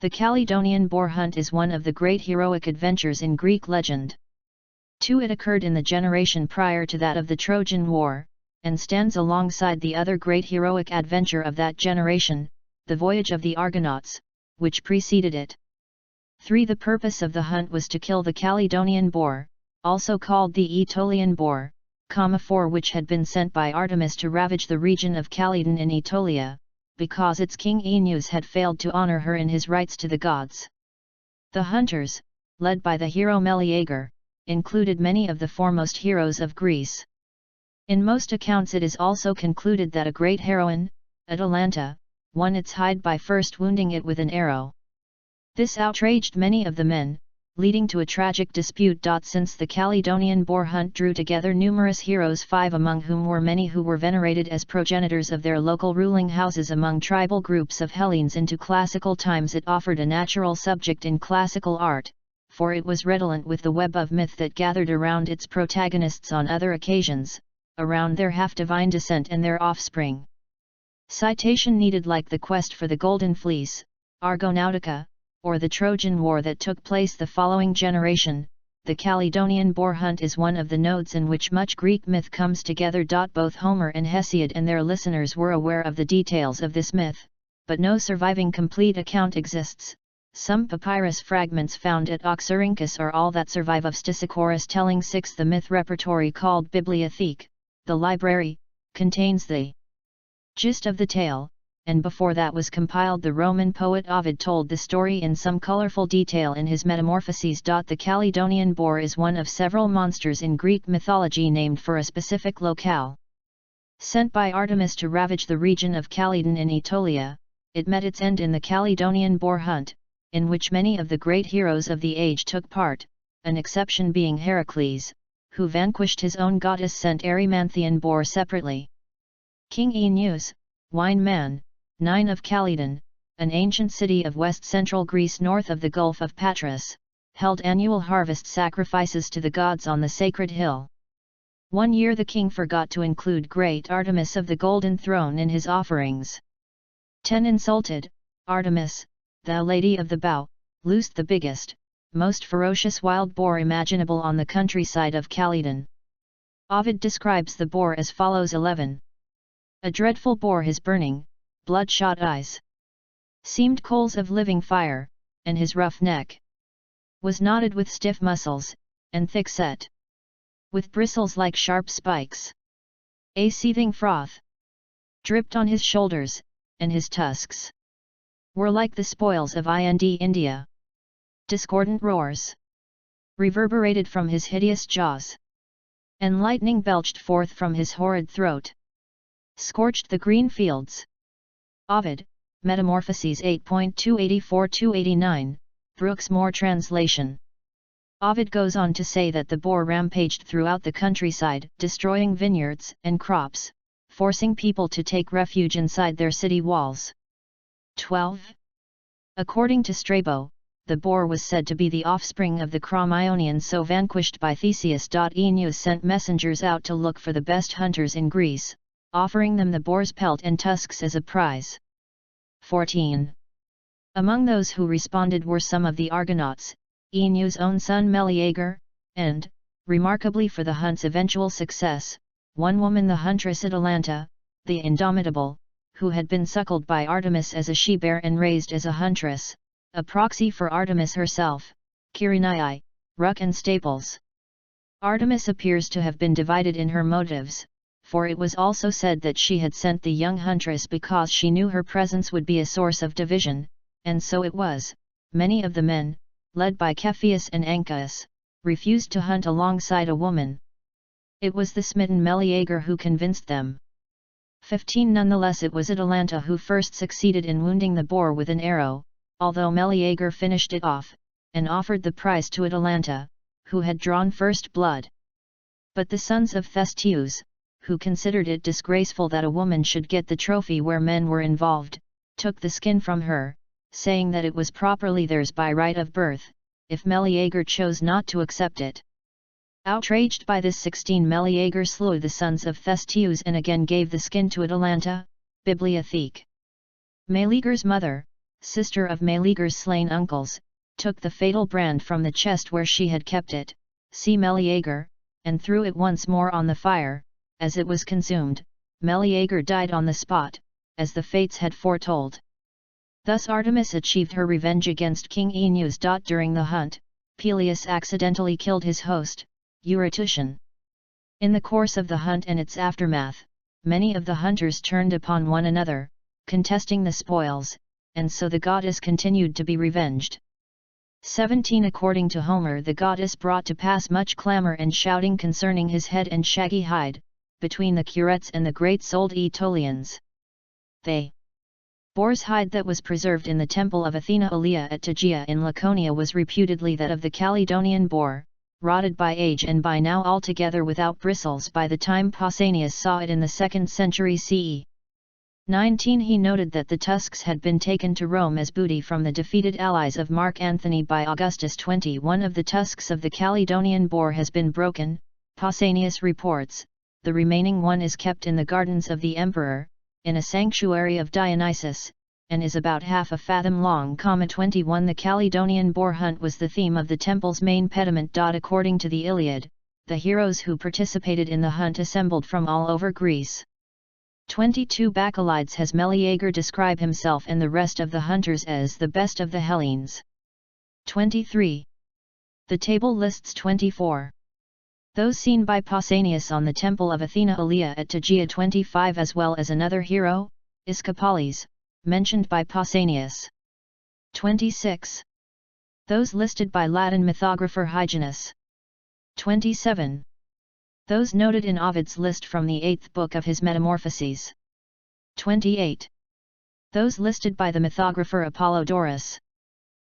The Calydonian boar hunt is one of the great heroic adventures in Greek legend. 2. It occurred in the generation prior to that of the Trojan War, and stands alongside the other great heroic adventure of that generation, the voyage of the Argonauts, which preceded it. 3. The purpose of the hunt was to kill the Calydonian boar, also called the Aetolian boar, 4, which had been sent by Artemis to ravage the region of Calydon in Aetolia, because its king Aeneas had failed to honor her in his rights to the gods. The hunters, led by the hero Meleager, included many of the foremost heroes of Greece. In most accounts it is also concluded that a great heroine, Atalanta, won its hide by first wounding it with an arrow. This outraged many of the men, leading to a tragic dispute. Since the Calydonian boar hunt drew together numerous heroes, 5 among whom were many who were venerated as progenitors of their local ruling houses among tribal groups of Hellenes into classical times, it offered a natural subject in classical art, for it was redolent with the web of myth that gathered around its protagonists on other occasions, around their half-divine descent and their offspring. Citation needed: like the quest for the Golden Fleece, Argonautica, or the Trojan War that took place the following generation, the Calydonian boar hunt is one of the nodes in which much Greek myth comes together. Both Homer and Hesiod and their listeners were aware of the details of this myth, but no surviving complete account exists. Some papyrus fragments found at Oxyrhynchus are all that survive of Stesichorus telling. 6. The myth repertory called Bibliothèque, the library, contains the gist of the tale, and before that was compiled the Roman poet Ovid told the story in some colorful detail in his Metamorphoses. The Calydonian boar is one of several monsters in Greek mythology named for a specific locale. Sent by Artemis to ravage the region of Calydon in Aetolia, it met its end in the Calydonian boar hunt, in which many of the great heroes of the age took part, an exception being Heracles, who vanquished his own goddess-sent Erymanthian boar separately. King Aeneas, wine man, 9 of Calydon, an ancient city of west-central Greece north of the Gulf of Patras, held annual harvest sacrifices to the gods on the sacred hill. One year the king forgot to include great Artemis of the Golden Throne in his offerings. 10. Insulted, Artemis, thou lady of the bow, loosed the biggest, most ferocious wild boar imaginable on the countryside of Calydon. Ovid describes the boar as follows. 11. A dreadful boar, his burning, bloodshot eyes seemed coals of living fire, and his rough neck was knotted with stiff muscles, and thick-set with bristles like sharp spikes. A seething froth dripped on his shoulders, and his tusks were like the spoils of India. Discordant roars reverberated from his hideous jaws, and lightning belched forth from his horrid throat, scorched the green fields. Ovid, Metamorphoses 8.284-289, Brooks Moore translation. Ovid goes on to say that the boar rampaged throughout the countryside, destroying vineyards and crops, forcing people to take refuge inside their city walls. 12. According to Strabo, the boar was said to be the offspring of the Crommyonians, so vanquished by Theseus. Aeneas sent messengers out to look for the best hunters in Greece, offering them the boar's pelt and tusks as a prize. 14. Among those who responded were some of the Argonauts, Aeneas' own son Meleager, and, remarkably for the hunt's eventual success, one woman, the huntress Atalanta, the indomitable, who had been suckled by Artemis as a she-bear and raised as a huntress, a proxy for Artemis herself, Kyrenai, ruck and staples. Artemis appears to have been divided in her motives, for it was also said that she had sent the young huntress because she knew her presence would be a source of division, and so it was. Many of the men, led by Cepheus and Ancaeus, refused to hunt alongside a woman. It was the smitten Meleager who convinced them. 15. Nonetheless, it was Atalanta who first succeeded in wounding the boar with an arrow, although Meleager finished it off, and offered the prize to Atalanta, who had drawn first blood. But the sons of Thestius, who considered it disgraceful that a woman should get the trophy where men were involved, took the skin from her, saying that it was properly theirs by right of birth, if Meleager chose not to accept it. Outraged by this, 16. Meleager slew the sons of Thestius and again gave the skin to Atalanta, Bibliothèque. Meleager's mother, sister of Meleager's slain uncles, took the fatal brand from the chest where she had kept it, see Meleager, and threw it once more on the fire. As it was consumed, Meleager died on the spot, as the fates had foretold. Thus Artemis achieved her revenge against King Aeneas. During the hunt, Peleus accidentally killed his host, Eurytushan. In the course of the hunt and its aftermath, many of the hunters turned upon one another, contesting the spoils, and so the goddess continued to be revenged. 17 According to Homer, the goddess brought to pass much clamor and shouting concerning his head and shaggy hide, between the Curetes and the great-souled Aetolians. The boar's hide that was preserved in the temple of Athena Alia at Tegea in Laconia was reputedly that of the Calydonian boar, rotted by age and by now altogether without bristles by the time Pausanias saw it in the 2nd century CE. 19 He noted that the tusks had been taken to Rome as booty from the defeated allies of Mark Antony by Augustus. 20 One of the tusks of the Calydonian boar has been broken, Pausanias reports, the remaining one is kept in the gardens of the emperor, in a sanctuary of Dionysus, and is about half a fathom long. 21 The Calydonian boar hunt was the theme of the temple's main pediment. According to the Iliad, the heroes who participated in the hunt assembled from all over Greece. 22 Bacchylides has Meleager describe himself and the rest of the hunters as the best of the Hellenes. 23. The table lists 24. Those seen by Pausanias on the temple of Athena Alia at Tegea. 25 As well as another hero, Ischopales, mentioned by Pausanias. 26. Those listed by Latin mythographer Hyginus. 27. Those noted in Ovid's list from the 8th book of his Metamorphoses. 28. Those listed by the mythographer Apollodorus.